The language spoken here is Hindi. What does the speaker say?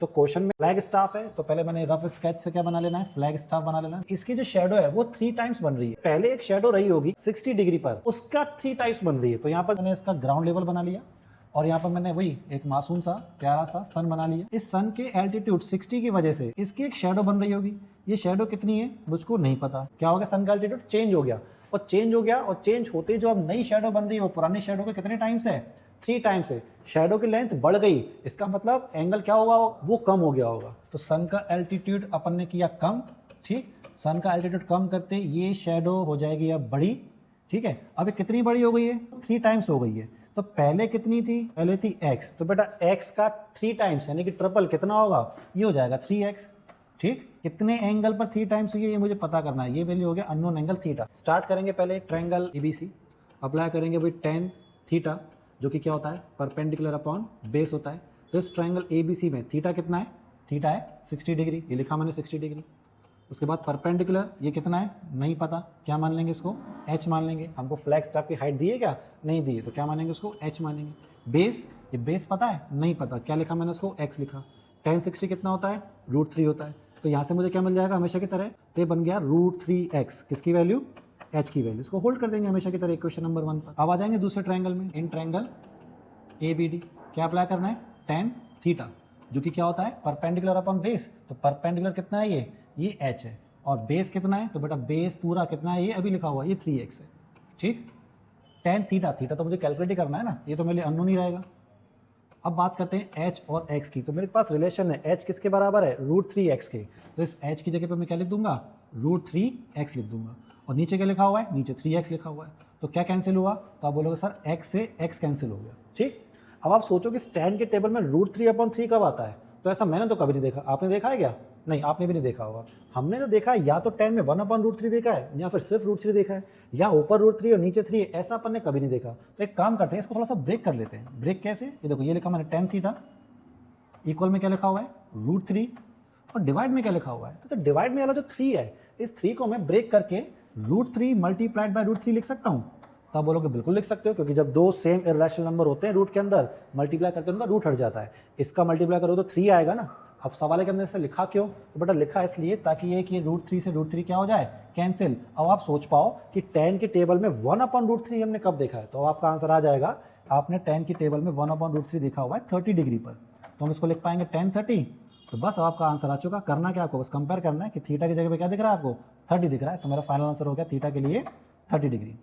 तो क्वेश्चन में फ्लैग स्टाफ है, तो पहले मैंने रफ स्केच से क्या बना लेना है, फ्लैग स्टाफ बना लेना है। इसकी जो शेडो है वो 3 टाइम्स बन रही है। पहले एक शेडो रही होगी 60 डिग्री पर, उसका 3 टाइम्स बन रही है। तो यहाँ पर मैंने इसका ग्राउंड लेवल बना लिया और यहाँ पर मैंने वही एक मासूम सा प्यारा सा सन बना लिया। इस सन के एल्टीट्यूड 60 की वजह से इसकी एक शेडो बन रही होगी। ये शेडो कितनी है मुझको नहीं पता। क्या हो गया, सन का एल्टीट्यूड चेंज हो गया और चेंज हो गया, और चेंज होते जो अब नई शेडो बन रही है वो पुरानी शेडो के कितने टाइम्स है, 3 टाइम्स है। शेडो की लेंथ बढ़ गई, इसका मतलब एंगल क्या होगा, वो कम हो गया होगा। तो सन का एल्टीट्यूड अपन ने किया कम, ठीक। सन का एल्टीट्यूड कम करते ये शेडो हो जाएगी अब बड़ी, ठीक है। अब ये कितनी बड़ी हो गई है, 3 टाइम्स हो गई है। तो पहले कितनी थी, पहले थी x, तो बेटा x का 3 टाइम्स यानी कि ट्रिपल कितना होगा, ये हो जाएगा 3x, ठीक। कितने एंगल पर 3 टाइम्स हुई है ये मुझे पता करना है। ये वैल्यू हो गया अननोन एंगल थीटा। स्टार्ट करेंगे पहले ट्रायंगल ABC, अप्लाई करेंगे वही tan थीटा जो कि क्या होता है, परपेंडिकुलर अपॉन बेस होता है। तो इस ट्रायंगल ABC में थीटा कितना है, थीटा है 60 डिग्री, ये लिखा मैंने 60 डिग्री। उसके बाद परपेंडिकुलर ये कितना है नहीं पता, क्या मान लेंगे इसको, h मान लेंगे। हमको फ्लैग स्टाफ की हाइट दी है क्या, नहीं दी है, तो क्या मानेंगे उसको h मानेंगे। बेस, ये बेस पता है नहीं पता, क्या लिखा मैंने उसको x लिखा। tan 60 कितना होता है, √3 होता है। तो यहाँ से मुझे क्या मिल जाएगा हमेशा की तरह, तो ये बन गया √3x, किसकी वैल्यू, h की वैल्यू। इसको होल्ड कर देंगे हमेशा की तरह इक्वेशन नंबर 1 पर। अब आ जाएंगे दूसरे ट्रायंगल में, इन ट्रायंगल ABD क्या अप्लाई करना है, tan थीटा जो कि क्या होता है परपेंडिकुलर अपॉन बेस। तो परपेंडिकुलर कितना है ये h है, और बेस कितना है, तो बेटा बेस पूरा कितना है, ये अभी लिखा हुआ है ये 3x है, ठीक। tan थीटा, थीटा तो मुझे कैलकुलेट ही करना है ना, ये तो मेरे लिए अननोन ही रहेगा। अब बात करते हैं h और x की। तो मेरे पास रिलेशन है h किसके बराबर है, √3x के। तो इस h की जगह पर मैं क्या लिख दूंगा, √3x लिख दूंगा। और नीचे क्या लिखा हुआ है, नीचे 3x लिखा हुआ है। तो क्या कैंसिल हुआ, तो आप बोलोगे सर x से x कैंसिल हो गया, ठीक। अब आप सोचो कि tan के टेबल में √3/3 कब आता है, तो ऐसा मैंने तो कभी नहीं देखा। आपने देखा है क्या, नहीं आपने भी नहीं देखा होगा। हमने तो देखा है या तो tan में 1/√3 देखा है, या फिर सिर्फ √3 देखा है, या ऊपर √3 और नीचे 3, ऐसा अपन ने कभी नहीं देखा। तो एक काम करते हैं, इसको थोड़ा सा ब्रेक कर लेते हैं। ब्रेक कैसे, ये देखो ये लिखा मैंने tan थीटा इक्वल में क्या लिखा हुआ है √3, और डिवाइड में क्या लिखा हुआ है, तो डिवाइड में वाला जो 3 है, इस 3 को मैं ब्रेक करके √3 मल्टीप्लाइड बाय √3 लिख सकता हूँ। तो आप बोलोगे बिल्कुल लिख सकते हो, क्योंकि जब दो सेम इर्रेशनल नंबर होते हैं रूट के अंदर, मल्टीप्लाई करते हैं उनका रूट हट जाता है। इसका मल्टीप्लाई करो तो 3 आएगा ना। अब सवाल है कि हमने इसे लिखा क्यों, तो बेटा लिखा इसलिए ताकि ये कि √3 से √3 क्या हो जाए, कैंसिल। अब आप सोच पाओ कि tan के टेबल में 1/√3 हमने कब देखा है, तो आपका आंसर आ जाएगा, आपने tan के टेबल में 1/√3 देखा हुआ है 30 डिग्री पर, तो हम इसको लिख पाएंगे tan 30। तो बस आपका आंसर आ चुका। करना क्या, आपको बस कंपेयर करना है कि थीटा की जगह पे क्या दिख रहा है आपको, 30 दिख रहा है। तो मेरा फाइनल आंसर हो गया थीटा के लिए 30 डिग्री।